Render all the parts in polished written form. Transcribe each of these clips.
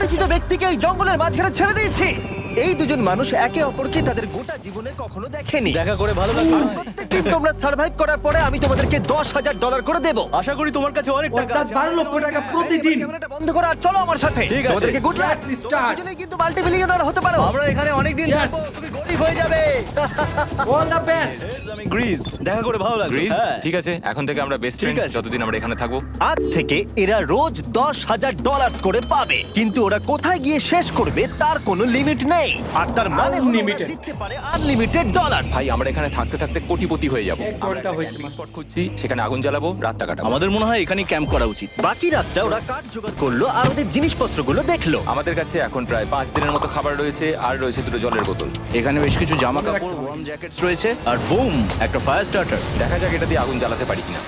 অপরিচিত ব্যক্তিকে এই জঙ্গলের মাঝখানে ছেড়ে দিয়েছি। এই দুজন মানুষ একে অপরকে তাদের গোটা জীবনে কখনো দেখেনি। দেখা করে ভালো লাগলো। প্রত্যেকদিন তোমরা সার্ভাইভ করার পরে আমি তোমাদেরকে $10,000 করে দেবো। আশা করি তোমার কাছে অনেক টাকা অর্থাৎ আছে। 12 লক্ষ টাকা প্রতিদিন। ক্যামেরাটা বন্ধ করো আর চলো আমার সাথে। ঠিক আছে। তোমাদেরকে গুড লাক। Let's start. দুজনেই কিন্তু মাল্টিমিলিয়নার হতে পারো। আমরা এখানে অনেক দিন Yes. থাকবো, তুমি গরিব হয়ে যাবে। All the best. আমি গ্রিস, দেখা করে ভালো লাগলো। গ্রিস হ্যাঁ। ঠিক আছে, এখন থেকে আমরা বেস্ট ফ্রেন্ড আছে। যতদিন আমরা এখানে থাকবো। আজ থেকে এরা রোজ $10,000 করে পাবে, কিন্তু ওরা কোথায় গিয়ে শেষ করবে তার কোনো লিমিট নেই। আর তার মানে হলো ওরা Unlimited. জিততে পারে আনলিমিটেড ডলার। ভাই আমরা এখানে থাকতে থাকতে কোটিপতি হয়ে যাবো। এক ঘন্টা হয়েছে মাত্র। স্পট খুঁজছি, সেখানে আগুন জ্বালাবো, রাতটা কাটাবো। আমাদের মনে হয় এখানেই ক্যাম্প করা উচিত। বাকি রাতটা ওরা কাঠ জোগাড় করলো আর ওদের জিনিসপত্রগুলো দেখলো। আমাদের কাছে এখন প্রায় 5 দিনের মতো খাবার রয়েছে, আর রয়েছে 2টো জলের বোতল। এখানে বেশ কিছু জামা মনে রাখতে কাপড়, হবে। ওয়ার্ম জ্যাকেটস রয়েছে, আর বুম, একটা ফায়ার স্টার্টার। দেখা যাক এটা দিয়ে আগুন জ্বালাতে পারি কিনা।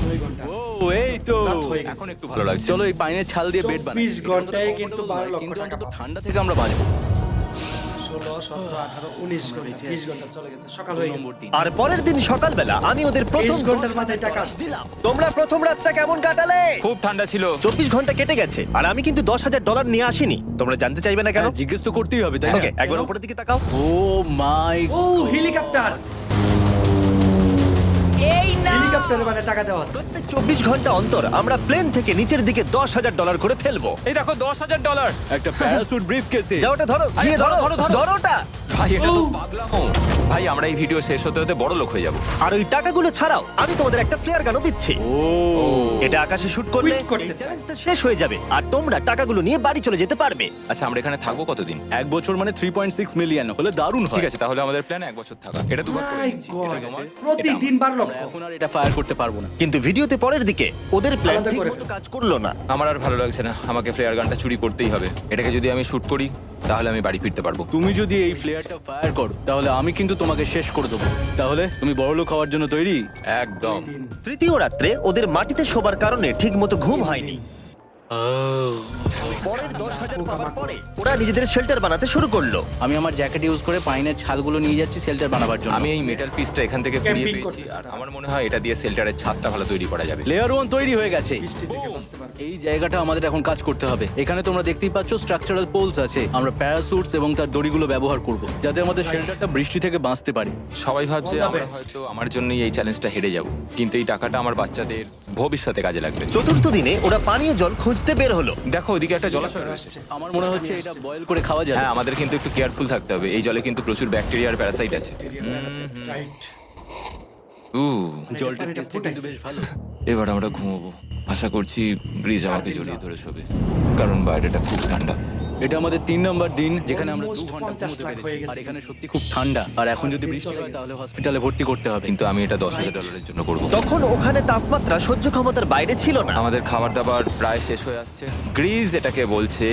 2 ঘন্টা। ও এই তো, রাত হয়ে গেছে। এখন একটু ভালো লাগছে। চলো এই পাইনের ছাল দিয়ে বেড বানাই। 24 ঘন্টায় কিন্তু 12 লক্ষ কিন্তু টাকা অন্তত পাবো। ঠান্ডা থেকে আমরা বাঁচবো। 16, 17, 18, 19 ঘন্টা, 20 ঘন্টা চলে গেছে। সকাল হয়ে গেছে। আর পরের দিন সকালবেলা আমি ওদের প্রথম 20 ঘন্টার মাথায় টাকা আসছে। তোমরা প্রথম রাতটা কেমন কাটালে? খুব ঠান্ডা ছিল। 24 ঘন্টা কেটে গেছে আর আমি কিন্তু $10,000 নিয়ে আসিনি। তোমরা জানতে চাইবে না কেন? হ্যাঁ, জিজ্ঞেস তো করতেই হবে, তাই না? ওকে, একবার উপরের দিকে তাকাও। ও মাই, ও হেলিকপ্টার। হেলিকপ্টারে মানে টাকা দেওয়া হচ্ছে। প্রত্যেক 24 ঘন্টা অন্তর আমরা প্লেন থেকে নিচের দিকে $10,000 করে ফেলবো। এই দেখো $10,000। একটা প্যারাসুট ব্রিফ কেসে। যাও ওটা ধরো, গিয়ে ধরো, ধরো ওটা। ভাই এটা তো পাগলামো। ভাই আমরা এই ভিডিও শেষ হতে হতে বড় লোক হয়ে যাবো। আর ওই টাকাগুলো ছাড়াও আমি তোমাদের একটা ফ্লেয়ার গানও দিচ্ছি। ও এটা আকাশে শুট করলে Quit করতে এই চাই। চ্যালেঞ্জটা শেষ হয়ে যাবে আর তোমরা টাকাগুলো নিয়ে বাড়ি চলে যেতে পারবে। আচ্ছা আমরা এখানে থাকবো কতদিন? 1 বছর মানে 3.6 মিলিয়ন হলে দারুণ হয়। ঠিক আছে, তাহলে আমাদের প্ল্যান 1 বছর থাকা। এটা দুবার করে মাই নিচ্ছি। গড। এটা তোমার? প্রতিদিন 12 লক্ষ। আমরা এখন আর এটা ফায়ার করতে পারবো না। কিন্তু ভিডিওতে পরের দিকে ওদের প্ল্যান আলাদা করে ঠিকমতো কাজ করলো না। আমার আর ভালো লাগছে না, আমাকে ফ্লেয়ার গানটা চুরি করতেই হবে। এটাকে যদি আমি শুট করি তাহলে আমি বাড়ি ফিরতে পারবো। তুমি যদি এই ফ্লেয়ারটা ফায়ার করো তাহলে আমি কিন্তু তোমাকে শেষ করে দেবো। তাহলে তুমি বড়লোক হওয়ার জন্য তৈরি? একদম। দিন। তৃতীয় রাত্রে ওদের মাটিতে শোবার কারণে ঠিকমতো ঘুম হয়নি। পরের 10,000 পাওয়ার পরে ওরা নিজেদের শেল্টার বানাতে শুরু করলো। আমি আমার জ্যাকেট ইউজ করে পাইনের ছালগুলো নিয়ে যাচ্ছি শেল্টার বানাবার জন্য। আমি এই মেটাল পিসটা এখান থেকে কুড়িয়ে Camping পেয়েছি, করতেছে আর তারা। আমার মনে হয় এটা দিয়ে শেল্টারের ছাদটা ভালো তৈরি করা যাবে। লেয়ার 1 তৈরি হয়ে গেছে। বৃষ্টি থেকে বাঁচতে পারবে। এই জায়গাটা আমাদের এখন কাজ করতে হবে। এখানে তোমরা দেখতেই পাচ্ছ স্ট্রাকচারাল পোলস আছে। আমরা প্যারাসুটস এবং তার দড়িগুলো ব্যবহার করব যাতে আমাদের শেল্টারটা বৃষ্টি থেকে বাঁচতে পারি। সবাই ভাবছে All the আমরা best. হয়তো আমার জন্যই এই চ্যালেঞ্জটা হেরে যাব, কিন্তু এই টাকাটা আমার বাচ্চাদের ভবিষ্যতে কাজে লাগবে। চতুর্থ দিনে ওরা পানীয় জল খুঁজতে বের হলো। দেখো ওদিকে একটা জলাশয় রয়েছে। আসছে। আমার মনে হচ্ছে এটা বয়েল করে খাওয়া যাবে। হ্যাঁ আমাদের কিন্তু একটু কেয়ারফুল থাকতে হবে, এই জলে কিন্তু প্রচুর ব্যাকটেরিয়া আর প্যারাসাইট আছে। রাইট। জলটা পানিটা টেস্টে কিন্তু ফুটাইছে। বেশ ভালো। এবার আমরা ঘুমোবো। আশা করছি ব্রিজ আমাকে জড়িয়ে ধরে শোবে, কারণ বাইরেটা খুব ঠান্ডা। এটা আমাদের 3 নম্বর দিন যেখানে আমরা 2 Almost ঘন্টা 50 ঘুমোতে লাখ হয়ে পেরেছি। গেছে। আর এখানে সত্যি খুব ঠান্ডা। আর এখন যদি দিন বৃষ্টি চলে হয় গেছে। তাহলে হসপিটালে ভর্তি করতে হবে। কিন্তু আমি এটা $10,000 জন্য করবো। তখন ওখানে তাপমাত্রা সহ্য ক্ষমতার বাইরে ছিল না। আমাদের খাবার দাবার প্রায় শেষ হয়ে আসছে। গ্রিজ এটাকে বলছে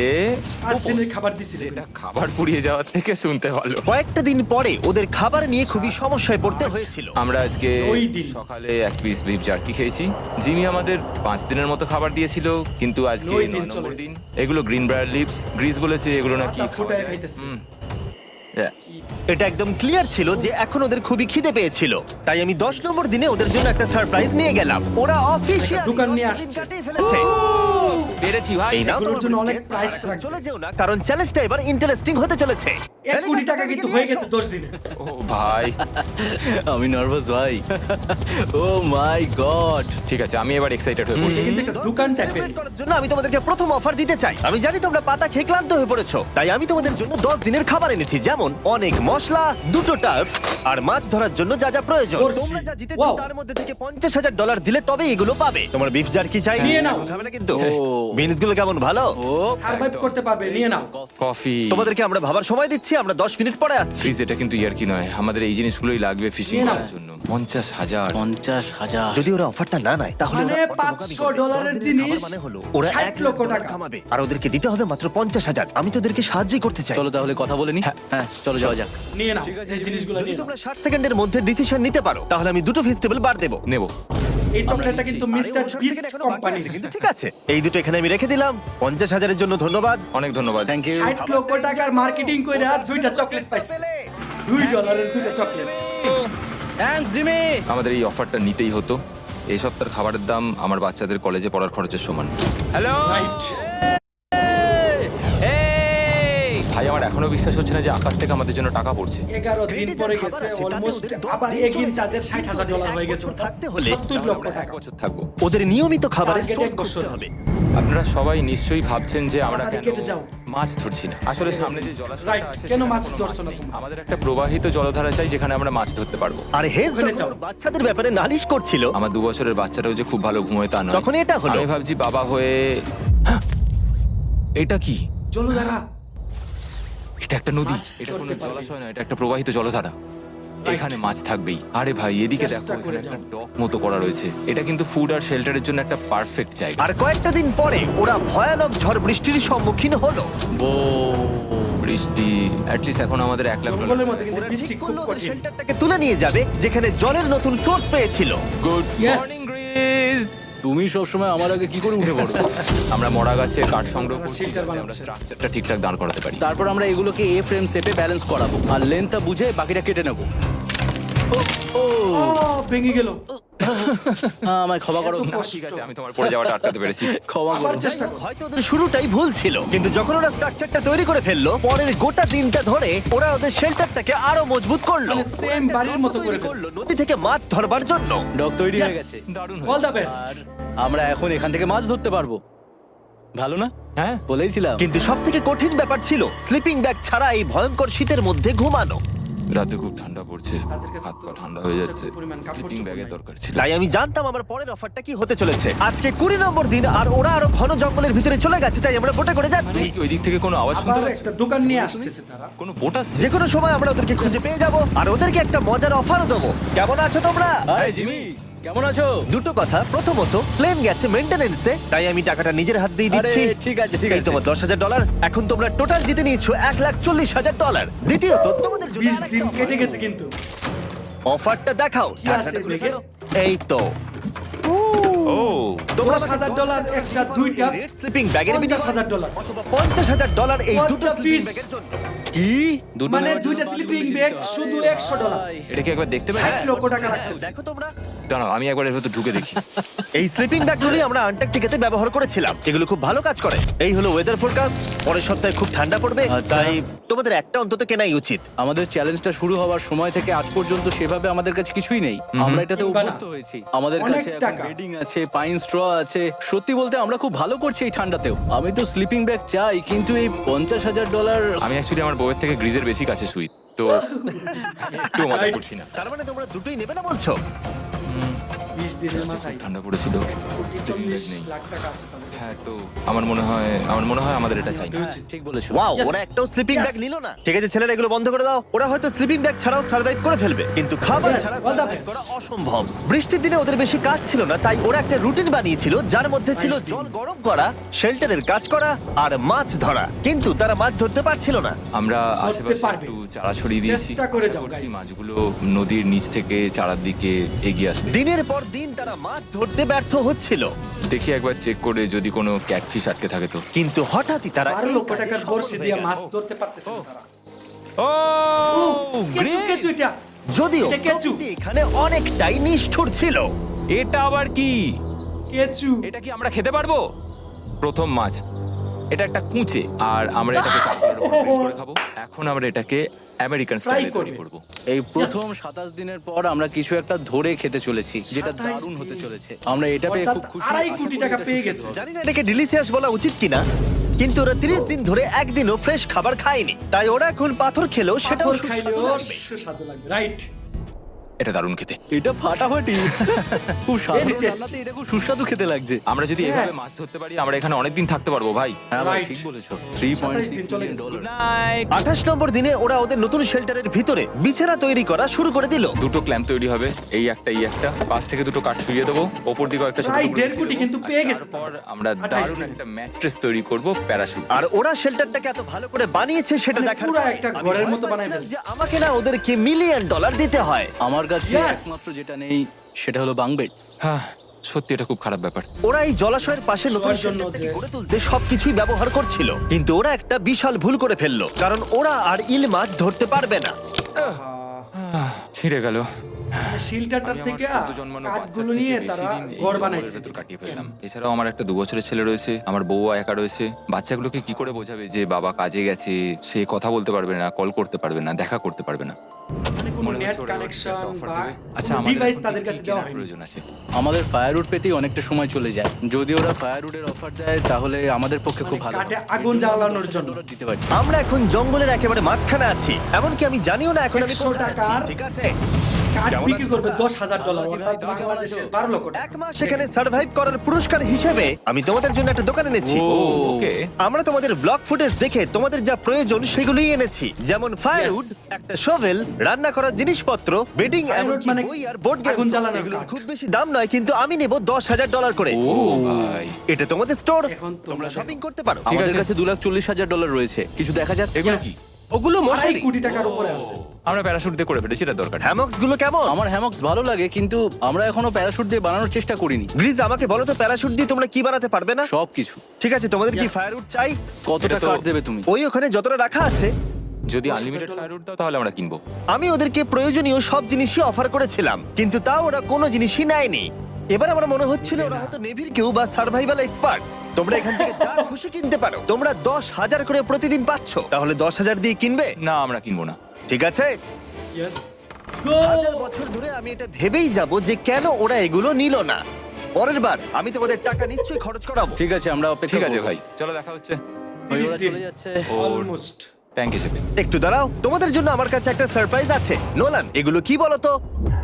5 দিনের খাবার দিছিল। যেটা খাবার পুড়িয়ে যাওয়ার থেকে শুনতে ভালো। কয়েকটা দিন পরে ওদের খাবার নিয়ে খুবই সমস্যায় পড়তে হয়েছিল। আমরা আজকে ওই দিন। সকালে 1 পিস বিফ জার্কি খেয়েছি। জিমি আমাদের 5 দিনের মতো খাবার দিয়েছিল, কিন্তু আজকে ওই 9 দিন নম্বর চলে দিন। এগুলো গ্রিন ব্রায়ার লিভস। গ্রিজ বলেছে এগুলো নাকি মাথা ফুটায় খাইতেছে। এটা একদম ক্লিয়ার ছিল যে এখন ওদের খুবই খিদে পেয়েছিল, তাই আমি 10 নম্বর দিনে ওদের জন্য একটা সারপ্রাইজ নিয়ে গেলাম। ওরা অফিসিয়ালি দোকান নিয়ে আসছে। ফেলেছে। পেরেছি ভাই। এই নাও এগুলোর তোমার জন্য পরিচয়। অনেক prize আর থাকবে। চলে যেও না, কারণ চ্যালেঞ্জটা এবার ইন্টারেস্টিং হতে চলেছে। 1 কোটি টাকা কিন্তু হয়ে গেছে 10 দিনে। ও ভাই আমি নার্ভাস ভাই। ও মাই গড। ঠিক আছে, আমি এবার এক্সাইটেড হয়ে পড়ছি। এটা কিন্তু একটা দোকান টাইপের। Celebrate করার জন্য আমি তোমাদেরকে প্রথম অফার দিতে চাই। আমি জানি তোমরা পাতা খেয়ে ক্লান্ত হয়ে পড়েছো, তাই আমি তোমাদের জন্য 10 দিনের খাবার এনেছি, যেমন অনেক মশলা, 2টো টার্ফ আর মাছ ধরার জন্য যা যা প্রয়োজন। করছি। তোমরা যা জিতেছো Wow. তার মধ্যে থেকে $50,000 দিলে তবে এগুলো পাবে। তোমার বিফ জার্কি চাই? নিয়ে নাও। খাবে না কিন্তু? ও। বিনস গুলো কেমন ভালো? ও সার্ভাইভ করতে পারবে, নিয়ে নাও। কফি। তোমাদেরকে আমরা ভাবার সময় দিচ্ছি, আমরা 10 মিনিট পরে আসছি। ফ্রিজ এটা কিন্তু ইয়ার কি নয়, আমাদের এই জিনিসগুলোই লাগবে ফিশিং নিয়ে নাও। করার জন্য। 50,000। 50,000। যদি ওরা অফারটা না নেয় তাহলে মানে ওরা বড্ড বোকামি করবে। $500 10 দিনের জিনিস, খাবার মানে হলো ওরা 60 1 লক্ষ লক্ষ টাকা। কামাবে আর ওদেরকে দিতে হবে মাত্র 50,000। আমি তো ওদেরকে সাহায্যই করতে চাই। চলো তাহলে কথা বলে নি। হ্যাঁ চলো যাওয়া যাক। নিয়ে নাও এই জিনিসগুলো যদি নিয়ে নাও। তোমরা 60 সেকেন্ডের মধ্যে ডিসিশন নিতে পারো তাহলে আমি 2টো ভেজিটেবল বার দেবো। নেব। এই চকলেটটা কিন্তু মিস্টার বিস্ট কোম্পানি। কিন্তু ঠিক আছে, এই দুটো এখানে আমি রেখে দিলাম। 50,000-এর জন্য ধন্যবাদ। অনেক ধন্যবাদ। Thank you. 60 লক্ষ টাকার মার্কেটিং কইরা 2টা চকলেট পাইছে। $2 2টা চকলেট। Thanks Jimmy. আমাদের এই অফারটা নিতেই হতো। এই সপ্তাহের খাবারের দাম আমার বাচ্চাদের কলেজে পড়ার খরচের সমান। Hello right. এখনো বিশ্বাস হচ্ছে না যে আকাশ থেকে আমাদের জন্য টাকা পড়ছে। 11 দিন পরে গেছে খাবার আছে, অলমোস্ট, তাতে ওদের 10 আবার দিন এগিন চলে তাদের যাবে। 60,000 ডলার হয়ে গেছে, এক বছর থাকতে হলে 70 লক্ষ আমরা টাকা। 1 বছর থাকবো। ওদের নিয়মিত খাবারের Target source এক বছর করতে হবে। আপনারা সবাই নিশ্চয়ই ভাবছেন যে আমরা তাড়াতাড়ি কেন কেটে যাও। মাছ ধরছি না। আসলে সামনে যে জলাশয়টা Right, আছে কেন সেখানে মাছ কোনো ধরছো না নেই। তোমরা? আমাদের একটা প্রবাহিত জলধারা চাই যেখানে আমরা মাছ ধরতে পারবো। আর হেজ ওখানে যখন যাও। ওর বাচ্চাদের ব্যাপারে নালিশ করছিল, আমার 2 বছরের বাচ্চাটাও যে খুব ভালো ঘুমোয় তা নয়। তখন এটা হলো। আমি ভাবছি বাবা হয়ে হ্যাঁ! এটা কি? জলধারা। এটা একটা নদী। মাছ এটা কোনো ধরতে পারবে। জলাশয় না, এটা একটা প্রবাহিত জলধারা। এখানে মাছ থাকবেই। আরে ভাই এদিকে দেখো, চেষ্টা করে এখানে একটা যাও। ডক মতো করা রয়েছে। এটা কিন্তু ফুড আর শেল্টারের জন্য একটা পারফেক্ট জায়গা। আর কয়েকটা দিন পরে ওরা ভয়ানক ঝড় বৃষ্টির সম্মুখীন হলো। বৃষ্টি অ্যাটলিস্ট এখন আমাদের 1 লাখ জঙ্গলের মধ্যে কিন্তু ওরা বৃষ্টি ঠিক খুব করলো ওদের কঠিন। শেল্টারটাকে তুলে নিয়ে যাবে, যেখানে জলের নতুন সোর্স পেয়েছিল। Good Yes. Morning Greece. তুমি সবসময় আমার আগে কি করে উঠে পড়ো? আমরা মরা গাছের কাঠ সংগ্রহ তারা করছি shelter যাতে আমরা বানাচ্ছে। স্ট্রাকচারটা ঠিকঠাক দাঁড় করাতে পারি। তারপর আমরা এগুলোকে এ ফ্রেম শেপে ব্যালেন্স করাবো আর লেন্থটা বুঝে বাকিটা কেটে নেবো। ও ভেঙে গেল। আমায় ক্ষমা করো। এত না, ঠিক আছে, আমি তোমার পড়ে যাওয়াটা আটকাতে পেরেছি। ক্ষমা আবার করো। চেষ্টা করো। হয়তো ওদের শুরুটাই ভুল ছিল, কিন্তু যখন ওরা স্ট্রাকচারটা তৈরি করে ফেললো, পরের গোটা দিনটা ধরে ওরা ওদের শেল্টারটাকে আরো মজবুত করলো। মানে same বাড়ির মতো করে করলো নদী থেকে মাছ ধরবার জন্য। ডক তৈরি হয়ে Yes. গেছে। দারুণ অল হয়েছে। The best. আর আমরা এখন এখান থেকে মাছ ধরতে পারবো। ভালো না? হ্যাঁ, বলেইছিলাম। কিন্তু সব থেকে কঠিন ব্যাপার ছিল স্লিপিং ব্যাগ ছাড়া এই ভয়ঙ্কর শীতের মধ্যে ঘুমানো। রাতে খুব ঠান্ডা পড়ছে, তাদের কাছে হাত তো পা ঠান্ডা হয়ে যাচ্ছে। পর্যাপ্ত পরিমাণ কাপড় স্লিপিং চোপড় ব্যাগের নাই। দরকার ছিল। তাই আমি জানতাম আমার পরের অফারটা কি হতে চলেছে। আজকে 20 নম্বর দিন আর ওরা আরো ঘন জঙ্গলের ভিতরে চলে গেছে, তাই আমরা বোটে করে যাচ্ছি। তুমি কি ওই দিক থেকে কোনো আওয়াজ শুনতে আবার পাচ্ছ? একটা দোকান নিয়ে আসতেছে তারা। কোনো বোট আসছে? যে কোনো সময় আমরা ওদেরকে খুঁজে পেয়ে যাব আর ওদেরকে একটা মজার অফারও দেবো। কেমন আছো তোমরা? হাই জিমি, কেমন আছো? দুটো কথা, প্রথমত প্লেন গেছে মেইনটেনেন্সে, তাই আমি টাকাটা নিজের হাত দিয়ে দিচ্ছি। আরে, ঠিক আছে, ঠিক এই আছে। তোমার $10,000। এখন তোমরা টোটাল জিতে নিয়েছো $1,40,000। দ্বিতীয়ত তোমাদের জন্য 20 দিন কেটে গেছে কিন্তু। অফারটা দেখাও। কি আছে ঢাকনাটা খুলে দেখে? ফেলো। এই তো ও তোমরা $10,000 একটা, দুইটা, স্লিপিং ব্যাগের $50,000 অথবা $50,000 এই What দুটো the স্লিপিং fish? ব্যাগের জন্য। কি? দুটো মানে নেওয়ার দুইটা জন্য স্লিপিং পাঁচ ব্যাগ বেশি শুধু টাকা। $100। এটা কি একবার দেখতে পারি? 60 লক্ষ টাকা লাগতেছে। দেখো তোমরা, দাঁড়াও, আমি একবার এর ভেতর ঢুকে দেখি। এই স্লিপিং ব্যাগগুলি আমরা আন্টার্কটিকাতে ব্যবহার করেছিলাম। এগুলো খুব ভালো কাজ করে। এই হলো ওয়েদার ফোরকাস্ট। পরের সপ্তাহে খুব ঠান্ডা পড়বে, আচ্ছা। তাই তোমাদের একটা অন্তত কেনাই উচিত। আমাদের চ্যালেঞ্জটা শুরু হওয়ার সময় থেকে আজ পর্যন্ত সেভাবে আমাদের কাছে কিছুই নেই। আমরা এটাতে কিংবা না। অভ্যস্ত হয়েছি। আমাদের অনেক কাছে এখন টাকা। বেডিং আছে, পাইন স্ট্র আছে। সত্যি বলতে আমরা খুব ভালো করছি এই ঠান্ডাতেও। আমি তো স্লিপিং ব্যাগ চাই, কিন্তু এই $50,000 আমি অ্যাকচুয়ালি আমার বউয়ের থেকে গ্রিজের বেশি কাছে শুই, তো একটু মজা Right. করছি না। তার মানে তোমরা দুটোই নেবে না বলছো? 20 দিনের মাথায় ঠান্ডা পড়েছিল। 40 লাখ টাকা আছে তাদের কাছে। হ্যাঁ, তো আমার মনে হয় আমাদের এটা চাই না। উচিত। ঠিক বলেছো। Wow, Yes. ওরা একটাও স্লিপিং Yes. ব্যাগ নিল না। ঠিক আছে ছেলেরা, এগুলো বন্ধ করে দাও। ওরা হয়তো স্লিপিং ব্যাগ ছাড়াও সার্ভাইভ করে ফেলবে, কিন্তু খাবার Yes, ছাড়া all the survive best. করা অসম্ভব। বৃষ্টির দিনে ওদের বেশি কাজ ছিল না, তাই ওরা একটা রুটিন বানিয়েছিল যার মধ্যে ছিল 22 দিন। জল গরম করা, শেল্টারের কাজ করা আর মাছ ধরা। কিন্তু তারা মাছ ধরতে পারছিল না। আমরা আশেপাশে পারবে। একটু চারা ছড়িয়ে দিয়েছি। চেষ্টা করে যাও, আশা করছি guys. মাছগুলো নদীর নিচ থেকে চারার দিকে এগিয়ে আসবে। দিনের পর দিন তারা মাছ ধরতে ব্যর্থ হচ্ছিল, দেখি একবার চেক করে যদি কোনো ক্যাটফিশ আটকে থাকে তো। কিন্তু হঠাৎই তারা 12 এই লক্ষ কাজে টাকার সফল বর্ষি হয়ে দিয়ে গেল। মাছ ধরতে পারতেছে না তারা। ও কেঁচু, কেঁচু এটা। যদিও এটা কেঁচু। প্রকৃতি এখানে অনেকটাই নিষ্ঠুর ছিল। এটা আবার কি? কেঁচু। এটা কি আমরা খেতে পারবো? প্রথম মাছ। এটা একটা কুঁচে, আর আমরা এটাকে চারকোলের উপর break করে খাবো। এখন আমরা এটাকে আমেরিকান স্টাইলে তৈরি করবে। করব। এই প্রথম 27 দিনের পর আমরা কিছু একটা ধরে খেতে চলেছি, যেটা 27 দারুণ হতে দিন। চলেছে। আমরা এটা পেয়ে অর্থাৎ খুব খুশি। 2.5 আশা কোটি করি টাকা এটা পেয়ে সুস্বাদু গেছে। হবে। জানি না এটাকে ডিলিশিয়াস বলা উচিত কিনা, কিন্তু ওরা 30 দিন ধরে একদিনও ফ্রেশ খাবার খায়নি, তাই ওরা এখন পাথর খেলেও সেটাও পাথর সুস্বাদু খাইলেও লাগবে। সুস্বাদু লাগবে। রাইট। এটা দারুণ খেতে। এটা ফাটাফাটি। খুব সাধারণ Very tasty. রান্নাতে এটা খুব সুস্বাদু খেতে লাগছে। আমরা যদি এভাবে Yes. মাছ ধরতে পারি, আমরা এখানে অনেক দিন থাকতে পারবো ভাই। হ্যাঁ ভাই, Right. ঠিক বলেছো। 27 দিন চলে গেছে। $3.6 নাইট। 28 নম্বর দিনে ওরা ওদের নতুন শেল্টারের ভিতরে বিছানা তৈরি করা শুরু করে দিল। দুটো ক্ল্যাম্প তৈরি হবে, এই একটা, পাশ থেকে দুটো কাঠ শুইয়ে দেবো, ওপর দিকে একটা ছোট প্রায় টুকরো 1.5 বিছিয়ে কোটি দেবো, কিন্তু আর পেয়ে গেছে তারপর তারা। আমরা 28 দারুণ দিনে। একটা ম্যাট্রেস তৈরি করব প্যারাশুট। আর ওরা শেল্টারটাকে এত ভালো করে বানিয়েছে সেটা মানে দেখার পুরো পরে একটা আমি ঘরের ভয় মতো বানায় পাচ্ছিলাম ফেলছে। যে আমাকে না ওদেরকে $1 মিলিয়ন দিতে হয়। আমার কাছে Yes. একমাত্র যেটা নেই সেটা হলো বাং বেডস। হ্যাঁ, সত্যি এটা খুব খারাপ ব্যাপার। ওরা এই জলাশয়ের পাশে নতুন শোয়ার জন্য শেল্টারটাকে যে- গড়ে তুলতে সবকিছুই ব্যবহার করছিল, কিন্তু ওরা একটা বিশাল ভুল করে ফেললো, কারণ ওরা আর ইল মাছ ধরতে পারবে না। ছিঁড়ে গেল। শিলটাটার আমি থেকে আমার সদ্য জন্মানো কাঠগুলো বাচ্চার নিয়ে থেকে তারা বেশি দিন এই ঘর জঙ্গলের বানাইছে। ভেতর কাটিয়ে ফেললাম। এছাড়াও আমার একটা 2 বছরের ছেলে রয়েছে, আমার বউ একা রয়েছে। বাচ্চাগুলোকে কি করে বোঝাবে যে বাবা কাজে গেছে, সে কথা বলতে পারবে না, কল করতে পারবে না, দেখা করতে পারবে না। মানে কোনো মনে নেট হচ্ছে ওরা এবার কিছু কানেকশন একটা offer বা দেবে। আচ্ছা, কোনো আমাদের ডিভাইস এখন তাদের কি কাছে কি দেওয়া কেনার হয়নি। প্রয়োজন আছে? আমাদের ফায়ারউড পেতেই অনেকটা সময় চলে যায়। যদি ওরা ফায়ারউডের অফার দেয় তাহলে আমাদের পক্ষে খুব ভালো কাঠে হবে। আগুন জ্বালানোর জন্য। $10,000 দিতে পারি। আমরা এখন জঙ্গলের একেবারে মাঝখানে আছি, এমনকি আমি জানিও না এখন আমি 100 কোথায় আছি, টাকার ঠিক আছে? কাঠ কেমন বিক্রি আছো করবে তোমরা? $10,000, অর্থাৎ বাংলাদেশের 12 লক্ষ টাকা। এক মাস সেখানে সার্ভাইভ করার পুরস্কার হিসেবে আমি তোমাদের জন্য একটা দোকান এনেছি। ও, ওকে, আমরা তোমাদের ব্লগ ফুটেজ দেখে তোমাদের যা প্রয়োজন সেগুলোই এনেছি, যেমন ফায়ারউড, একটা শোভেল, রান্না করার জিনিসপত্র, বেডিং, Firewood মানে বই আর বোর্ড গেম। আগুন জ্বালানোর এগুলোর কাঠ। খুব বেশি দাম নয়, কিন্তু আমি নেব $10,000 করে। ও ভাই, এটা তোমাদের স্টোর, এখন তোমরা তোমরা শপিং করতে পারো। ঠিক আমাদের আছে। কাছে $2,40,000 রয়েছে। কিছু দেখা যাক। এগুলো কি? ওগুলো 2.5 মশারি। কোটি টাকার উপরে আছে। আমরা প্যারাশুট দিয়ে করে ফেলেছি, এটা দরকার নেই। হ্যামক্স গুলো কেমন? আমার হ্যামক্স ভালো লাগে, কিন্তু আমরা এখনো প্যারাশুট দিয়ে বানানোর চেষ্টা করিনি। গ্রিজ, আমাকে বলো তো, প্যারাশুট দিয়ে তোমরা কি বানাতে পারবে না? সবকিছু। ঠিক আছে, তোমাদের কি Yes. ফায়ারউড চাই? কতটা এটা তো- কাঠ দেবে তুমি? ওই ওখানে যতটা রাখা আছে। যদি আনলিমিটেড ফায়ারউড দাও তাহলে আমরা কিনবো। আমি ওদেরকে প্রয়োজনীয় সব জিনিসই অফার করেছিলাম, কিন্তু তাও ওরা কোনো জিনিসই নেয়নি। এবার আমার মনে হচ্ছিল ওরা হয়তো নেভির কেউ বা সার্ভাইভাল এক্সপার্ট। তোমরা এখান থেকে যা খুশি কিনতে পারো। তোমরা 10,000 করে প্রতিদিন পাচ্ছ, তাহলে 10,000 দিয়ে কিনবে? না, আমরা কিনবো না। ঠিক আছে। ইয়েস, গো। 1000 বছর ধরে আমি এটা ভেবেই যাব যে কেন ওরা এগুলো নিল না। পরের বার আমি তোমাদের টাকা নিশ্চয়ই খরচ করাবো। ঠিক আছে, আমরা অপেক্ষা ঠিক আছে করব। ভাই, চলো দেখা হচ্ছে। ওই 30 ওরা দিন চলে যাচ্ছে। অলমোস্ট। ট্যাঙ্ক হিসেবে। একটু দাঁড়াও, তোমাদের জন্য আমার কাছে একটা সারপ্রাইজ আছে। নোলান, এগুলো কি বলো তো?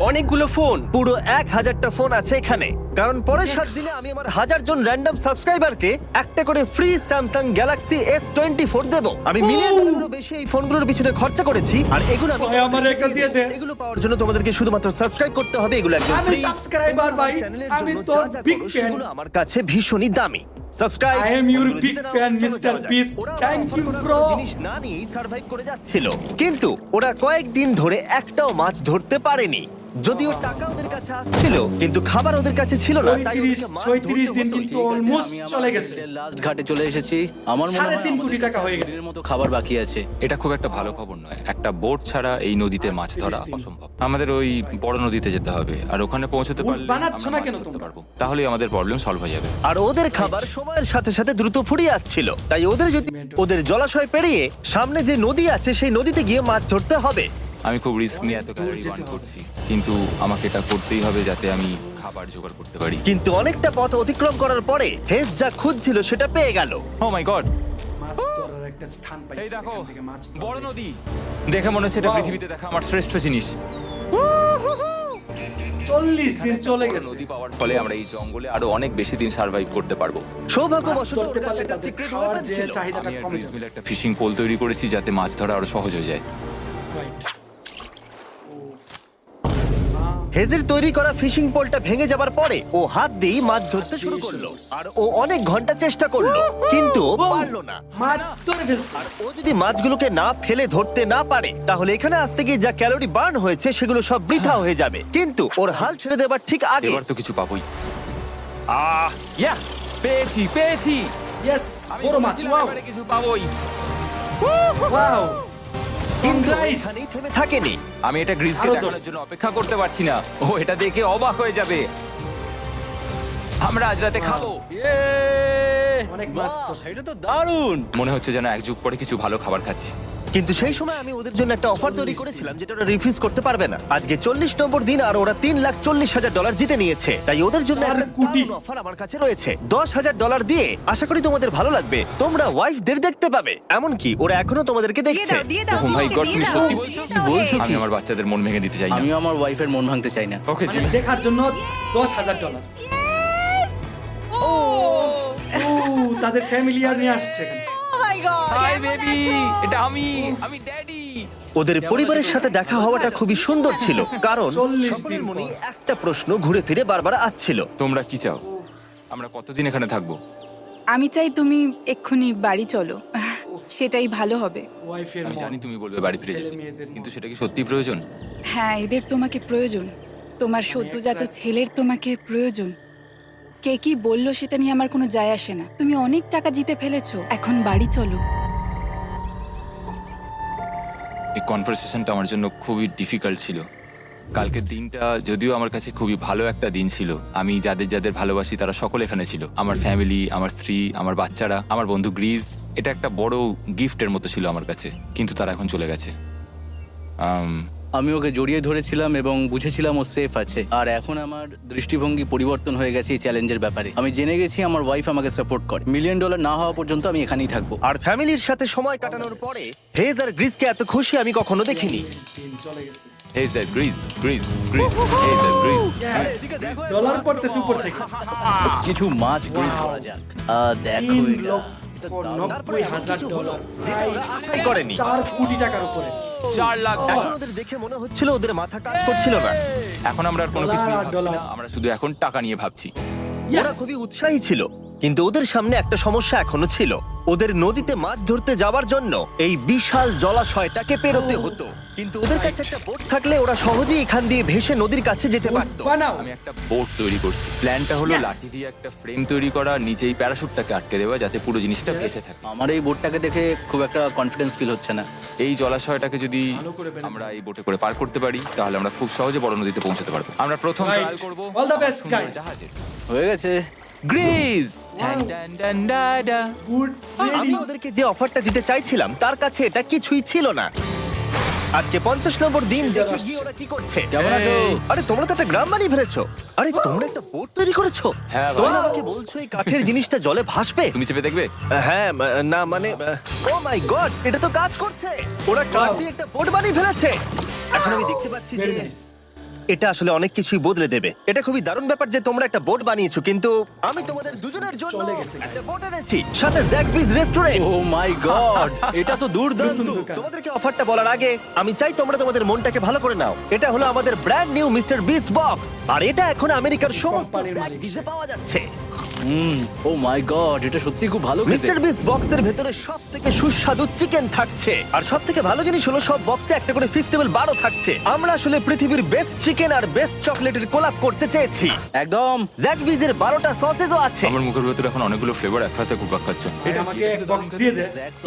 অনেকগুলো ফোন, পুরো 1000টা ফোন আছে এখানে। কারণ পরের 7 দিনে আমি আমার 1000 জন র্যান্ডম সাবস্ক্রাইবারকে একটা করে ফ্রি স্যামসাং গ্যালাক্সি S24 দেব। আমি মিলিয়ন ডলারেরও বেশি এই ফোনগুলোর পিছনে খরচা করেছি, আর এগুলো আমি ভাই, আমার একটা দিয়ে দে। এগুলো পাওয়ার জন্য তোমাদেরকে শুধুমাত্র সাবস্ক্রাইব করতে হবে। এগুলো একদম আমি free। সাবস্ক্রাইবার ভাই, চ্যানেলের আমি জন্য তোর যা যা বিগ করো ফ্যান। সেগুলো আমার কাছে ভীষণই দামি। Subscribe. I am your big fan, Mr. Beast. Thank you, bro. জিনিস না নিয়ে সার্ভাইভ করে যাচ্ছিল, কিন্তু ওরা কয়েকদিন ধরে একটাও মাছ ধরতে পারেনি। যদিও টাকা ওদের কাছে আসছিল, কিন্তু খাবার ওদের কাছে ছিল না। তাই 35, ওদেরকে মাছ 36 ধরতে দিন হতো। কিন্তু অলমোস্ট আমি আমার চলে গেছে। লাস্ট ঘাটে চলে এসেছি। আমার মনে হয় 3.5 কোটি টাকা হয়ে গেছে। দিনের মতো খাবার বাকি আছে। এটা খুব একটা ভালো খবর নয়। একটা বোট ছাড়া এই নদীতে মাছ ধরা 38 দিন। অসম্ভব। আমাদের ওই বড় নদীতে যেতে হবে, আর ওখানে পৌঁছতে বোট পারলে বানাচ্ছ আমরা না মাছ কেন ধরতে তোমরা? পারবো। তাহলেই আমাদের প্রবলেম সলভ হয়ে যাবে। আর ওদের খাবার সময়ের সাথে সাথে দ্রুত ফুরিয়ে আসছিল, তাই ওদের যদি ওদের জলাশয় পেরিয়ে সামনে যে নদী আছে সেই নদীতে গিয়ে মাছ ধরতে হবে। আমি খুব রিস্ক নিয়ে এত ক্যালোরি যেতে বার্ন হবে। করছি, কিন্তু আমাকে এটা করতেই হবে যাতে আমি খাবার জোগাড় করতে পারি। কিন্তু অনেকটা পথ অতিক্রম করার পরে হেস যা খুঁজছিল সেটা পেয়ে গেল। ও মাই গড, মাছ ধরার একটা স্থান এই পাইছি, দেখো এখান থেকে মাছ ধরবে। বড় নদী। দেখে মনে হচ্ছে এটা Wow. পৃথিবীতে দেখা আমার শ্রেষ্ঠ জিনিস। 40 দিন চলে বড় গেছে। নদী পাওয়ার ফলে আমরা এই জঙ্গলে আরো অনেক বেশি দিন সার্ভাইভ করতে পারবো। মাছ সৌভাগ্যবশত ধরতে ওর পারলে কাছে একটা তাদের secret খাওয়ার weapon যে ছিল। চাহিদাটা আমি আর কমে গ্রিস যাবে। মিলে একটা ফিশিং পোল তৈরি করেছি যাতে মাছ ধরা আরো সহজ হয়ে যায়। রাইট। হেজের তৈরি করা ফিশিং পোলটা ভেঙে যাবার পরে ও হাত দিয়ে মাছ ধরতে শুরু করলো, আর ও অনেক ঘন্টা চেষ্টা করলো, কিন্তু ও পারলো না। মাছ ধরে ফেলছে। ও যদি মাছগুলোকে না ফেলে ধরতে না পারে, তাহলে এখানে আসতে গিয়ে যা ক্যালোরি বার্ন হয়েছে সেগুলো সব বৃথা হয়ে যাবে। কিন্তু ওর হাল ছেড়ে দেবার ঠিক আগে এবার তো কিছু পাবোই। ইয়া, পেয়েছি পেয়েছি। ইয়েস, আমি বড় মাছ। বলেছিলাম ওয়াও, এবারে কিছু পাবোই। ওয়াও। কিন্তু Congrats. এখানেই থেমে থাকেনি। আমি এটা গ্রিসকে আরো দেখানোর 10 জন্য অপেক্ষা করতে পারছি না। ও এটা দেখে অবাক হয়ে যাবে। আমরা আজ রাতে খাবো। অনেক মাছ ধরছে। এটা তো দারুণ। মনে হচ্ছে যেন এক যুগ পরে কিছু ভালো খাবার খাচ্ছি। কিন্তু সেই সময় আমি ওদের জন্য একটা অফার তৈরি করেছিলাম যেটা ওরা রিফিউজ করতে পারবে না। আজকে 40 নম্বর দিন আর ওরা $3,40,000 জিতে নিয়েছে, তাই ওদের জন্য 4 একটা কোটি। অফার আমার কাছে রয়েছে। $10,000 দিয়ে আশা করি তোমাদের ভালো লাগবে। তোমরা ওয়াইফদের দেখতে পাবে, এমনকি ওরা এখনো তোমাদেরকে দিয়ে দেখছে। দাও দিয়ে দাও Oh my ওকে, God, দিয়ে তুমি দাও, সত্যি দিয়ে বলছো? দাও, কি বলছো? এই। আমি আমার বাচ্চাদের মন ভেঙে দিতে চাই না। আমিও আমার ওয়াইফের মন ভাঙতে চাই না। ওকে, মানে দেখার জন্য $10,000। ও তাদের ফ্যামিলি আর নিয়ে আসছে এখানে। মাই গড হাই বেবি, এটা আমি ড্যাডি। ওদের পরিবারের সাথে দেখা হওয়াটা খুবই সুন্দর ছিল, কারণ 40 সকলের দিন মনে পর। একটা প্রশ্ন ঘুরে ফিরে বারবার আসছিল। তোমরা কি চাও? আমরা কতদিন এখানে থাকবো? আমি চাই তুমি এক্ষুনি বাড়ি চলো, সেটাই ভালো হবে। ওয়াইফের আমি মন। জানি তুমি বলবে বাড়ি ফিরে ছেলে যেতে, মেয়েদের মন। কিন্তু সেটা কি সত্যি প্রয়োজন? হ্যাঁ, এদের তোমাকে প্রয়োজন। তোমার সদ্যজাত ছেলের তোমাকে প্রয়োজন। কে কি বললো সেটা নিয়ে আমার কোনো যায় আসে না। তুমি অনেক টাকা জিতে ফেলেছো, এখন বাড়ি চলো। এই কনভারসেশনটা আমার জন্য খুবই ডিফিকাল্ট ছিল, কালকের দিনটা যদিও আমার কাছে খুবই ভালো একটা দিন ছিল। আমি যাদের যাদের ভালোবাসি তারা সকলে এখানে ছিল। আমার ফ্যামিলি, আমার স্ত্রী, আমার বাচ্চারা, আমার বন্ধু গ্রিস। এটা একটা বড় গিফটের মতো ছিল আমার কাছে, কিন্তু তারা এখন চলে গেছে। আমি ওকে জড়িয়ে ধরেছিলাম এবং বুঝেছিলাম ও সেফ আছে। আর এখন আমার দৃষ্টিভঙ্গি পরিবর্তন হয়ে গেছে এই চ্যালেঞ্জের ব্যাপারে। আমি জেনে গেছি আমার ওয়াইফ আমাকে সাপোর্ট করে। $1 মিলিয়ন না হওয়া পর্যন্ত আমি এখানেই থাকবো। আর ফ্যামিলির সাথে সময় কাটানোর পরে হেজ আর গ্রিসকে এত খুশি আমি কখনো দেখিনি। দিন চলে গেছে। এই স্যার গ্রিস, গ্রিস, গ্রিস, এই স্যার গ্রিস। ডলার পড়তেছে উপর থেকে। কিছু মাছ গ্রিল করা যাক। দেখো এটা। 3,90,000 প্রায় আশাই করেনি। 4 কোটি টাকার উপরে। 4 লাখ টাকা। এখন ওদের দেখে মনে হচ্ছিল ওদের মাথা কাজ করছিল না। এখন আমরা আর কোনো কিছু নিয়ে ভাবছি ডলার। না, আমরা শুধু এখন টাকা নিয়ে ভাবছি। ওরা খুবই উৎসাহী ছিল, কিন্তু ওদের সামনে একটা সমস্যা এখনো ছিল। ওদের নদীতে মাছ ধরতে যাওয়ার জন্য এই বিশাল জলাশয়টাকে পেরোতে হতো। কিন্তু ওদের কাছে একটা বোট থাকলে ওরা সহজেই এখান দিয়ে ভেসে নদীর কাছে যেতে পারতো। বানাও। আমি একটা বোট তৈরি করছি। প্ল্যানটা হলো লাঠি দিয়ে একটা ফ্রেম তৈরি করা, নিচেই প্যারাশুটটাকে আটকে দেওয়া, যাতে পুরো জিনিসটা ভেসে থাকে। আমার এই বোটটাকে দেখে খুব একটা কনফিডেন্স ফিল হচ্ছে না। এই জলাশয়টাকে যদি ভালো করে বেঁধে আমরা এই বোটে করে পার করতে পারি, তাহলে আমরা খুব সহজে বড় নদীতে পৌঁছতে পারবো। আমরা প্রথম Right. ট্রায়াল করব All the best, guys. হয়ে গেছে। গ্রিস। গুড আমি ওদেরকে যে অফারটা দিতে চাইছিলাম তার কাছে এটা কিছুই ছিল না। আজকে 50 নম্বর দিন, দেখি গিয়ে ওরা কি করছে। কেমন আছো? আরে তোমরা তো একটা গ্রাম বানিয়ে ফেলেছো। আরে তোমরা একটা বোট তৈরি করেছো? হ্যাঁ, ভাই। তোমরা আমাকে বলছো এই কাঠের জিনিসটা জলে ভাসবে? তুমি চেপে দেখবে? হ্যাঁ, না মানে ও মাই গড, এটা তো কাজ করছে। ওরা কাঠ দিয়ে একটা বোট বানিয়ে ফেলেছে। এখন আমি দেখতে পাচ্ছি যে ভেরি নাইস। এটা আসলে অনেক কিছুই বদলে দেবে। এটা খুবই দারুণ ব্যাপার যে তোমরা একটা বোট বানিয়েছো, কিন্তু আমি তোমাদের দুজনের জন্য চলে গেছে, একটা guys. বোট এনেছি, সাথে জ্যাকবিজ রেস্টুরেন্ট। ও মাই গড, এটা তো দুর্দান্ত। নতুন দোকান। তোমাদেরকে অফারটা বলার আগে আমি চাই তোমরা তোমাদের মনটাকে ভালো করে নাও। এটা হলো আমাদের brand new mister Beast box, আর এটা এখন আমেরিকার সমস্ত কোম্পানির মালিক। ফ্ল্যাগশিপে পাওয়া যাচ্ছে। ও মাই গড, এটা সত্যি খুব ভালো খেতে। মিস্টার বিস্ট বক্সের ভেতরে সবথেকে সুস্বাদু চিকেন থাকছে, আর সবথেকে ভালো জিনিস হলো সব বক্সে একটা করে ফেস্টিভ্যাল বারও থাকছে। আমরা আসলে পৃথিবীর বেস্ট চিকেন আর বেস্ট চকলেটের কোলাপ করতে চেয়েছি। একদম। জ্যাকবিজের 12টা সসেজও আছে। আমার মুখের ভেতরে এখন অনেকগুলো ফ্লেভার একসাথে ঘুরপাক খাচ্ছে। এটা আমাকে এক বক্স দিয়ে দে।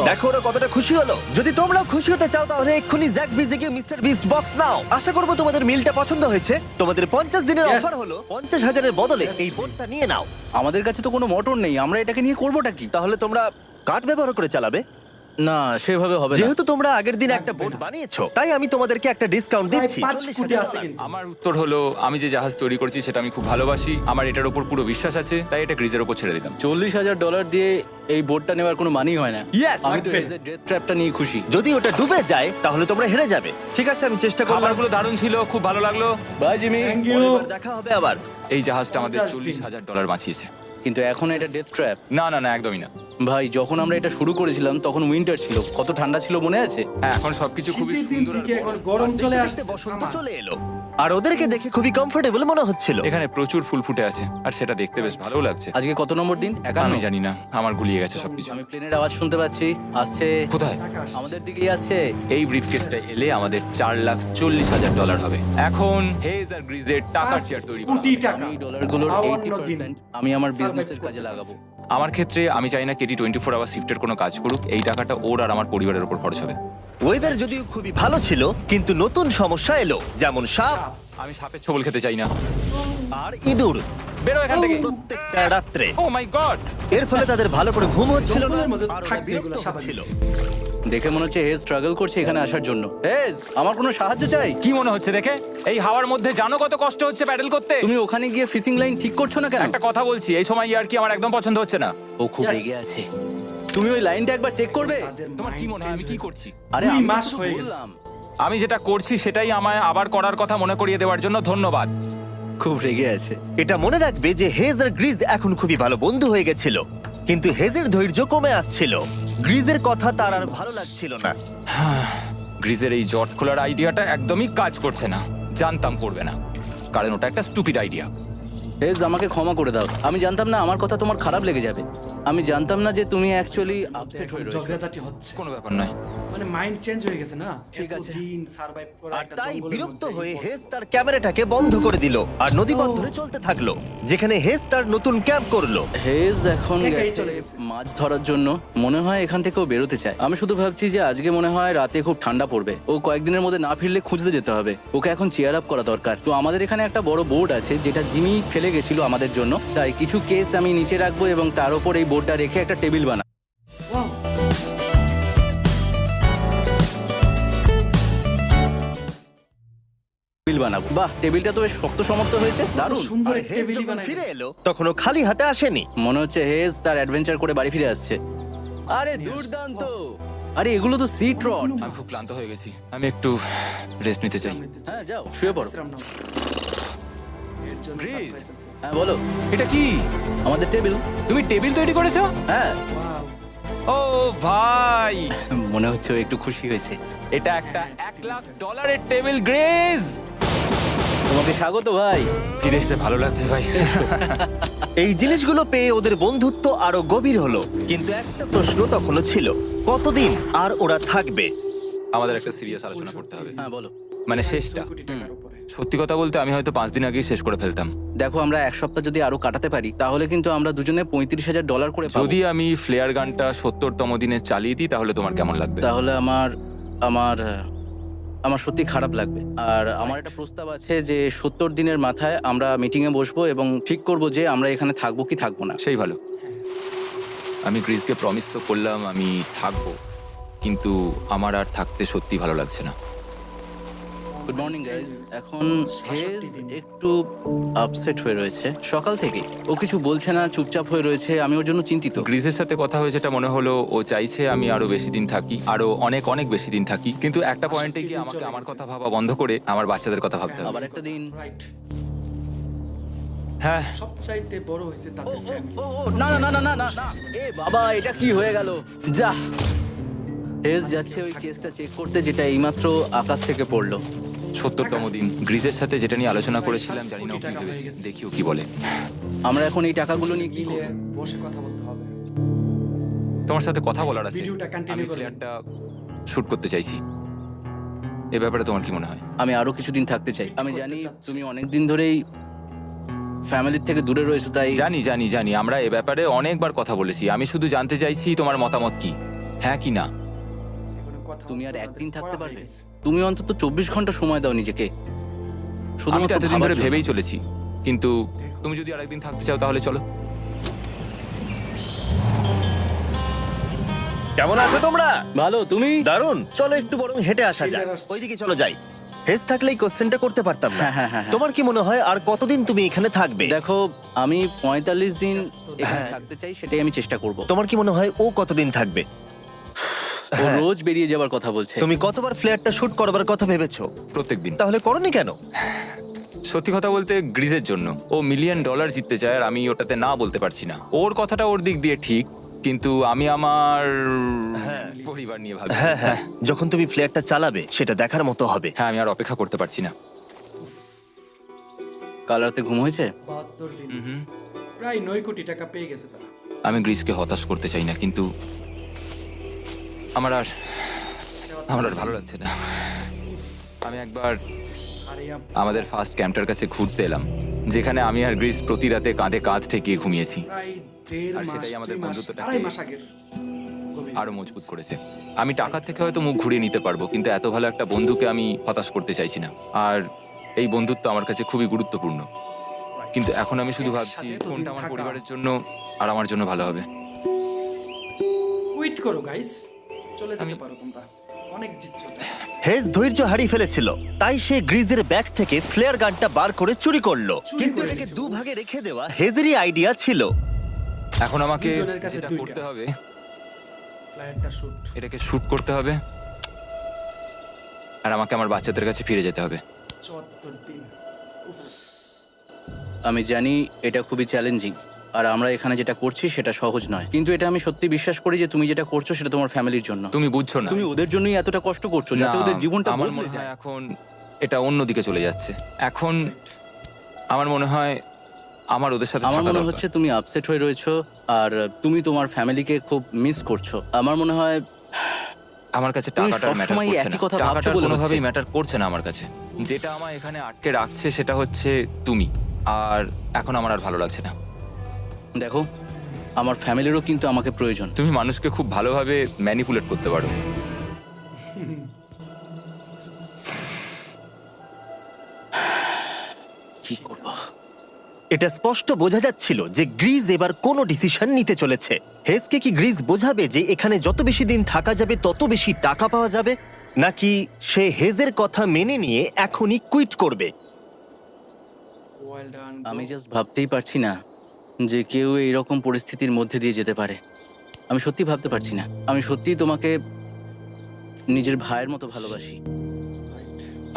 দেখো ওরা কতটা খুশি হলো। যদি তোমরাও খুশি হতে চাও তাহলে এক্ষুনি জ্যাকবিজে গিয়ে মিস্টার বিস্ট বক্স নাও। আশা করবো তোমাদের মিলটা পছন্দ হয়েছে। তোমাদের 50 দিনের Yes. অফার হলো 50,000-এর বদলে এই বোটটা নিয়ে নাও। আমাদের কাছে তো কোনো মোটর নেই, আমরা এটাকে নিয়ে করবোটা কি? তাহলে তোমরা কাঠ ব্যবহার করে চালাবে। না, সেভাবে হবে না। যেহেতু তোমরা আগের দিন একটা বোট বানিয়েছো, তাই আমি তোমাদেরকে একটা ডিসকাউন্ট প্রায় দিচ্ছি। 5 কোটি আছে কিন্তু। আমার উত্তর হলো, আমি যে জাহাজ তৈরি করছি সেটা আমি খুব ভালোবাসি, আমার এটার উপর পুরো বিশ্বাস আছে, তাই এটা গ্রিজের উপর ছেড়ে দিলাম। $40,000 দিয়ে এই বোটটা নেওয়ার কোনো মানেই হয় না। Yes! আমি তো লাগবে। ডেথ ট্র্যাপটা নিয়ে খুশি। যদি ওটা ডুবে যায় তাহলে তোমরা হেরে যাবে। ঠিক আছে, আমি চেষ্টা করলাম। খাবারগুলো দারুণ ছিল, খুব ভালো লাগলো। Bye Jimmy. Thank you. পরের বার দেখা হবে আবার। এই জাহাজটা আমাদের 50 দিন। $40,000 বাঁচিয়েছে। কিন্তু এখন এটা ডেথ ট্র্যাপ। না না না, একদমই না। ভাই, যখন আমরা এটা শুরু করেছিলাম তখন উইন্টার ছিল, কত ঠান্ডা ছিল মনে আছে? হ্যাঁ, এখন সবকিছু খুবই শীতের দিন সুন্দর আর থেকে বড়। এখন গরম চলে আসছে। বসন্ত summer। চলে এলো, আর ওদেরকে দেখে খুবই কমফোর্টেবল মনে হচ্ছিল। এখানে প্রচুর ফুল ফুটে আছে, আর সেটা দেখতে বেশ ভালো লাগছে। আজকে কত নম্বর দিন? আমি 51। জানি না, আমার গুলিয়ে গেছে সবকিছু। আমি প্লেনের আওয়াজ শুনতে পাচ্ছি, আসছে। কোথায়? টাকা আসছে। আমাদের দিকেই আসছে। এই ব্রিফকেসটা এলে আমাদের $4,40,000 হবে। এখন হেজ আর গ্রিজের টাকার 5 চেয়ার তৈরি করা কোটি হবে। টাকা। এই ডলারগুলোর আবার 80% আমি আমার survive বিজনেসের করতে কাজে লাগাবো। আমার ক্ষেত্রে আমি চাই না কেটি 24 আওয়ার শিফটের কোনো কাজ করুক। এই টাকাটা ওর আর আমার পরিবারের উপর খরচ হবে। ওয়েদার যদিও খুবই ভালো ছিল, কিন্তু নতুন সমস্যা এলো, যেমন সাপ আমি সাপের ছবল খেতে চাই না। আর ইঁদুর বেরো এখান থেকে। প্রত্যেকটা রাত্রে। ও মাই গড! এর ফলে তাদের ভালো করে ঘুম হচ্ছিল না, জঙ্গলের মধ্যে আর ওরা থাকবে বিরক্ত এগুলো স্বাভাবিক। হচ্ছিল। দেখে মনে হচ্ছে হেজ স্ট্রাগল করছে এখানে আসার জন্য। হেজ, আমার কোনো সাহায্য চাই? কি মনে হচ্ছে দেখে? এই হাওয়ার মধ্যে জানো কত কষ্ট হচ্ছে প্যাডেল করতে? তুমি ওখানে গিয়ে ফিশিং লাইন ঠিক করছো না কেন? একটা কথা বলছি, এই সময় ইয়ার কি আমার একদম পছন্দ হচ্ছে না। ও খুব Yes. রেগে আছে। তুমি ওই লাইনটা একবার চেক করবে? তাদের তোমার কি mind মনে হয় আমি change কি হয়ে করছি? আরে 2 আমি মাস তো হয়ে গেছে। বললাম। আমি যেটা করছি সেটাই আমায় আবার করার কথা মনে করিয়ে দেওয়ার জন্য ধন্যবাদ। খুব রেগে আছে। এটা মনে রাখবে যে হেজ আর গ্রিজ এখন খুবই ভালো বন্ধু হয়ে গেছিল, কিন্তু হেজের ধৈর্য কমে আসছিল। গ্রিজের কথা তার আর ভালো লাগছিল না। গ্রিজের এই জট খোলার আইডিয়াটা একদমই কাজ করছে না। জানতাম করবে না, কারণ ওটা একটা স্টুপিড আইডিয়া। হেজ, আমাকে ক্ষমা করে দাও। আমি জানতাম না আমার কথা তোমার খারাপ লেগে যাবে। আমি জানতাম না যে তুমি অ্যাকচুয়ালি আপসেট হয়ে রয়েছো। ঝগড়াঝাটি হচ্ছে। কোনো ব্যাপার নয়। মানে মাইন্ড চেঞ্জ হয়ে গেছে না, ঠিক আছে। দিন সার্ভাইভ করা আর একটা তাই জঙ্গলের বিরক্ত মধ্যে হয়ে হেস impossible। তার ক্যামেরাটাকে বন্ধ করে দিল আর নদী পথ ধরে চলতে থাকলো, যেখানে হেস তার নতুন ক্যাম্প করলো। হেজ এখন একাই গেছে চলে গেছে। মাছ ধরার জন্য। মনে হয় এখান থেকেও বেরোতে চায়। আমি শুধু ভাবছি যে আজকে মনে হয় রাতে খুব ঠান্ডা পড়বে, ও কয়েকদিনের মধ্যে না ফিরলে খুঁজতে যেতে হবে। ওকে এখন চেয়ার আপ করা দরকার। তো আমাদের এখানে একটা বড় বোর্ড আছে যেটা জিমি ফেলে গেছিল আমাদের জন্য, তাই কিছু কেস আমি নিচে রাখবো এবং তার উপর এই বোর্ডটা রেখে একটা টেবিল বানাবো। Wow, বাহ, টেবিলটা তো বেশ শক্ত সমর্থ হয়েছে, কত দারুণ। সুন্দর আর একটা হেস টেবিলই যখন বানাই ফিরে দিয়েছে। এলো তখন ও খালি হাতে আসেনি। মনে হচ্ছে হেজ তার অ্যাডভেঞ্চার করে বাড়ি ফিরে আসছে। আরে দুর্দান্ত! আরে এগুলো তো সি ট্রট। আমি খুব ক্লান্ত হয়ে গেছি, আমি একটু রেস্ট নিতে চাই। হ্যাঁ যাও, শুয়ে পড়ো। বিশ্রাম নাও। এর জন্য Chris, surprise আছে। হ্যাঁ বলো। এটা কি? আমাদের টেবিল। তুমি টেবিল তৈরি করেছো? হ্যাঁ, Wow, ও ভাই, মনে হচ্ছে ও একটু খুশি হয়েছে। এটা একটা $1,00,000 টেবিল, গ্রেজ। তোমাকে স্বাগত ভাই। ফিরে এসে ভালো লাগছে ভাই। এই জিনিসগুলো পেয়ে ওদের বন্ধুত্ব আরো গভীর হলো, কিন্তু একটা প্রশ্ন তখনও ছিল, কতদিন আর ওরা থাকবে? আমাদের একটা সিরিয়াস আলোচনা করতে হবে, হ্যাঁ বলো। মানে শেষটা। 100 কোটি টাকার উপরে। সত্যি কথা বলতে আমি হয়তো 5 দিন আগেই শেষ করে ফেলতাম। দেখো, আমরা এক সপ্তাহ যদি আরো কাটাতে পারি তাহলে কিন্তু আমরা দুজনে $35,000 করে পাবো। যদি আমি ফ্লেয়ার গানটা 70তম দিনে চালিয়ে দিই তাহলে তোমার কেমন লাগবে? তাহলে আমার সত্যি খারাপ লাগবে। আর আমার একটা প্রস্তাব আছে যে 70 দিনের মাথায় আমরা মিটিং এ বসবো এবং ঠিক করব যে আমরা এখানে থাকবো কি থাকবো না। সেই ভালো। আমি গ্রিসকে প্রমিস তো করলাম আমি থাকবো, কিন্তু আমার আর থাকতে সত্যি ভালো লাগছে না। Good morning guys. এখন হেজ একটু আপসেট হয়ে রয়েছে সকাল থেকে। ও কিছু বলছে না, চুপচাপ হয়ে রয়েছে। আমি ওর জন্য চিন্তিত। গ্রিসের সাথে কথা হয়ে যেটা মনে হলো, ও চাইছে আমি আরো বেশি দিন থাকি, আরো অনেক অনেক বেশি দিন থাকি, কিন্তু একটা পয়েন্টে গিয়ে আমাকে আমার কথা ভাবা বন্ধ করে আমার বাচ্চাদের কথা ভাবতে হবে। আবার একটা দিন। Right. হ্যাঁ, সবচাইতে বড় হয়েছে তাদের ফ্যামিলি। না না না না না না না, এ বাবা, এটা কি হয়ে গেল? যা, হেজ যাচ্ছে ওই কেসটা চেক করতে যেটা এইমাত্র আকাশ থেকে পড়লো। 70তম দিন। গ্রিসের সাথে যেটা নিয়ে আলোচনা করেছিলাম, জানি না ও কি ভেবেছে। দেখি ও কি বলে। আমরা এখন এই টাকাগুলো নিয়ে কি মিলে করব? বসে কথা বলতে হবে। তোমার সাথে কথা বলার আছে। ভিডিওটা continue আমি করবেন। ফ্লেয়ারটা শুট করতে চাইছি। এ ব্যাপারে তোমার কি মনে হয়? আমি আরো কিছুদিন থাকতে চাই। আমি করতে জানি চাচ্ছি। তুমি অনেক দিন ধরেই ফ্যামিলির থেকে দূরে রয়েছো, তাই জানি জানি জানি, আমরা এ ব্যাপারে অনেকবার কথা বলেছি। আমি শুধু জানতে চাইছি তোমার মতামত কি, হ্যাঁ কি না। এখনো কথা তুমি আর বলতে একদিন আমাদের থাকতে করা হয়ে পারবে? গেছে। তুমি অন্তত 24 ঘন্টা সময় দাও নিজেকে। আমি তো শুধুমাত্র এতদিন ভাবার ধরে জন্য। ভেবেই চলেছি, কিন্তু তুমি যদি আরেকদিন থাকতে চাও তাহলে চলো। কেমন আছো তোমরা? ভালো, তুমি? দারুণ। চলো একটু বরং হেঁটে আসা যাক, Sailor আসছে। ওইদিকে চলো যাই। হেস থাকলে এই কোশ্চেনটা করতে পারতাম না। হ্যাঁ, হ্যাঁ, হ্যাঁ, হ্যাঁ। তোমার কি মনে হয় আর কতদিন তুমি এখানে থাকবে? দেখো, আমি 45 দিন এখানে হ্যাঁ। থাকতে চাই, সেটাই আমি চেষ্টা করব। তোমার কি মনে হয় ও কতদিন থাকবে? ও রোজ বেরিয়ে যাবার কথা বলছে। তুমি কতবার ফ্লেয়ারটা শুট করবার কথা ভেবেছো? প্রত্যেকদিন। তাহলে করনি কেন? সত্যি কথা বলতে গ্রিজের জন্য। ও $1,000,000 জিততে চায় আর আমি ওটাতে না বলতে পারছি না। ওর কথাটা ওর দিক দিয়ে ঠিক, কিন্তু আমি আমার পরিবার নিয়ে ভাবছি। হ্যাঁ হ্যাঁ, যখন তুমি ফ্লেয়ারটা চালাবে সেটা দেখার মতো হবে। হ্যাঁ, আমি আর অপেক্ষা করতে পারছি না। কাল রাতে ঘুম হয়েছে? 72 দিন। প্রায় 9 কোটি টাকা পেয়ে গেছে তারা। আমি গ্রিসকে হতাশ করতে চাই না, কিন্তু আমার আর ভালো লাগছে না। আমি একবার আরে আমাদের ফার্স্ট ক্যাম্পটার কাছে ঘুরতে এলাম, যেখানে আমি আর গ্রিস প্রতি রাতে কাঁধে কাঁধ ঠেকিয়ে ঘুমিয়েছি। প্রায় 1.5 আর মাস, সেটাই আমাদের 2 মাস, বন্ধুত্বটাকে 2.5 মাস আগের গভীর। আরো মজবুত করেছে। আমি টাকার থেকে হয়তো মুখ ঘুরিয়ে নিতে পারবো, কিন্তু এত ভালো একটা বন্ধুকে আমি হতাশ করতে চাইছি না। আর এই বন্ধুত্ব আমার কাছে খুবই গুরুত্বপূর্ণ, কিন্তু এখন আমি শুধু ভাবছি একসাথে এতদিন কোনটা আমার থাকা। পরিবারের জন্য আর আমার জন্য ভালো হবে। কুইট করো গাইস, চলে যেতে পারো তোমরা। অনেক জিতছো। হেজ ধৈর্য হারিয়ে ফেলেছিল, তাই সে গ্রিজের ব্যাগ থেকে ফ্লেয়ার গানটা বার করে চুরি করলো। চুরি কিন্তু করে এটাকে নিয়েছে। দুভাগে রেখে দেওয়া হেজেরই আইডিয়া ছিল। এখন আমাকে দুজনের কাছে যেটা দুইটা। করতে হবে, ফ্লাইটটা শুট। এটাকে শুট করতে হবে, আর আমাকে আমার বাচ্চাদের কাছে ফিরে যেতে হবে। 74 দিন। উফ। আমি জানি এটা খুবই চ্যালেঞ্জিং, আর আমরা এখানে যেটা করছি সেটা সহজ নয়, কিন্তু এটা আমি সত্যি বিশ্বাস করি যে তুমি যেটা করছো সেটা তোমার ফ্যামিলির জন্য। তুমি বুঝছো না, তুমি ওদের জন্যই এতটা কষ্ট করছো যাতে না, ওদের জীবনটা আমার বদলে মনে যায়। হয় এখন এটা অন্যদিকে চলে যাচ্ছে। এখন আমার মনে হয় আমার ওদের সাথে আমার থাকা মনে দরকার। হচ্ছে তুমি আপসেট হয়ে রয়েছো আর তুমি তোমার ফ্যামিলিকে খুব মিস করছো। আমার মনে হয় আমার কাছে তুমি টাকাটার ম্যাটার সবসময় করছে একই না, কথা ভাবছো টাকাটা বলে কোনোভাবেই হচ্ছে। ম্যাটার করছে না আমার কাছে। যেটা আমায় এখানে আটকে রাখছে সেটা হচ্ছে তুমি, আর এখন আমার আর ভালো লাগছে না। দেখো, আমার ফ্যামিলিরও কিন্তু আমাকে প্রয়োজন। তুমি মানুষকে খুব ভালোভাবে ম্যানিপুলেট করতে পারো। কি করবো? এটা স্পষ্ট বোঝা যাচ্ছিল যে গ্রিজ এবার কোনো ডিসিশন নিতে চলেছে। হেজকে কি গ্রিজ বোঝাবে যে এখানে যত বেশি দিন থাকা যাবে তত বেশি টাকা পাওয়া যাবে, নাকি সে হেজের কথা মেনে নিয়ে এখনই কুইট করবে? Well done, bro. আমি জাস্ট ভাবতেই পারছি না যে কেউ এইরকম পরিস্থিতির মধ্যে দিয়ে যেতে পারে। আমি সত্যি ভাবতে পারছি না। আমি সত্যিই তোমাকে নিজের ভাইয়ের মতো ভালোবাসি।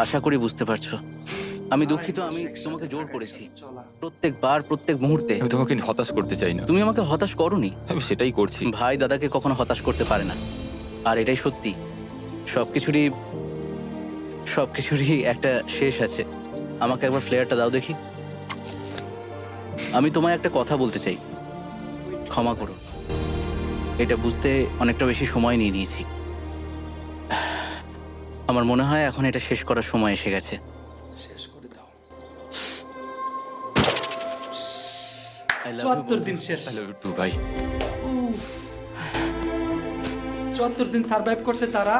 আশা করি বুঝতে পারছো। আমি দুঃখিত, আমি একসাথে তোমাকে জোর থাকা করেছি একসাথে চলা। প্রত্যেকবার, প্রত্যেক মুহূর্তে। আমি তোমাকে হতাশ করতে চাই না, তুমি আমাকে হতাশ করোনি। আমি সেটাই করছি। ভাই দাদাকে কখনো হতাশ করতে পারে না, আর এটাই সত্যি। সবকিছুরই একটা শেষ আছে। আমাকে একবার ফ্লেয়ারটা দাও দেখি। আমি তোমায় একটা কথা বলতে চাই, ক্ষমা করো। এটা বুঝতে অনেকটা বেশি সময় নিয়ে নিয়েছি। আমার মনে হয় এখন এটা শেষ করার সময় এসে গেছে। শেষ করে দাও। I love you, 74 বন্ধু। দিন শেষ। I love you too, ভাই। 74 দিন সার্ভাইভ করছে তারা।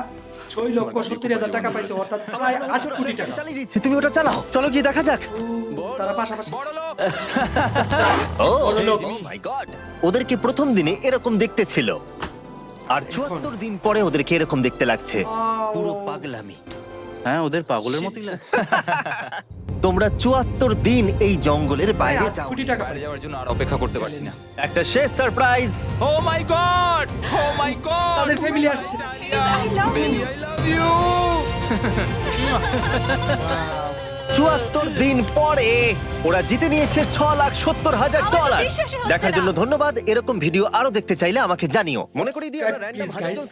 6,70,000 টাকা পাইছে, অর্থাৎ প্রায় 8 কোটি টাকা। চালিয়ে দিচ্ছে, তুমি ওটা চালাও, চলো গিয়ে দেখা যাক। তারা পাশাপাশি। ও বড়লোক। মাই গড, ওদেরকে প্রথম দিনে এরকম দেখতে ছিল, আর 74 দিন পরে ওদেরকে এরকম দেখতে লাগছে। পুরো পাগলামি। হ্যাঁ, ওদের পাগলের মতোই লাগছে। তোমরা 74 দিন এই জঙ্গলের বাইরে 8 যাও। কোটি টাকা বাইরে পাইছে। যাওয়ার জন্য আর অপেক্ষা করতে পারছি না। একটা শেষ surprise. Oh my god, oh my god, তাদের ফ্যামিলি আসছে। Baby I love you. 74 দিন পরে ওরা জিতে নিয়েছে $6,70,000। বিশ্বাসই হচ্ছে দেখার না। জন্য ধন্যবাদ। এরকম ভিডিও আরো দেখতে চাইলে আমাকে জানিও। মনে করি দিই আমরা Subscribe, random please, guys. 1,000 John